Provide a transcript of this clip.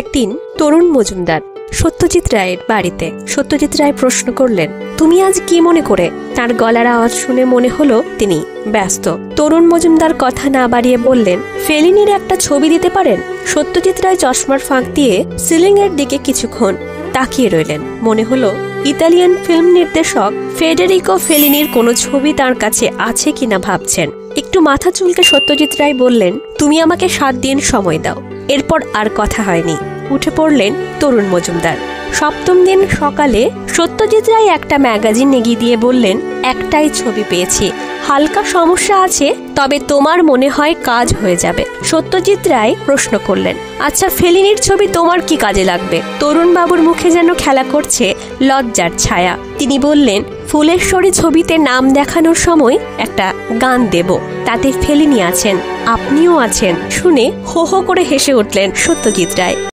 একদিন তরুণ মজুমদার সত্যজিৎ রায়ের বাড়িতে। সত্যজিৎ রায় প্রশ্ন করলেন, তুমি আজ কি মনে করে? তার গলার আওয়াজ শুনে মনে হলো তিনি ব্যস্ত। তরুণ মজুমদার কথা না বাড়িয়ে বললেন, ফেলিনির একটা ছবি দিতে পারেন? সত্যজিৎ রায় চশমার ফাঁক দিয়ে সিলিং এর দিকে কিছুক্ষণ তাকিয়ে রইলেন। মনে হলো ইতালিয়ান ফিল্ম নির্দেশক ফেডেরিকো ফেলিনির কোনো ছবি তার কাছে আছে কিনা ভাবছেন। একটু মাথা চুলকে সত্যজিৎ রায় বললেন, তুমি আমাকে 7 দিন সময় দাও। এরপর আর কথা হয়নি। উঠে পড়লেন তরুণ মজুমদার। 7ম দিন সকালে সত্যজিৎ রায় একটা ম্যাগাজিন এগিয়ে দিয়ে বললেন, একটাই ছবি পেয়েছি, হালকা সমস্যা আছে, তবে তোমার মনে হয় কাজ হয়ে যাবে। সত্যজিৎ রায় প্রশ্ন করলেন, আচ্ছা ফেলিনির ছবি তোমার কি কাজে লাগবে? তরুণ বাবুর মুখে যেন খেলা করছে লজ্জার ছায়া। তিনি বললেন, ফুলেশ্বরী ছবিতে নাম দেখানোর সময় একটা গান দেব, তাতে ফেলিনি আছেন, আপনিও আছেন। শুনে হো হো করে হেসে উঠলেন সত্যজিৎ রায়।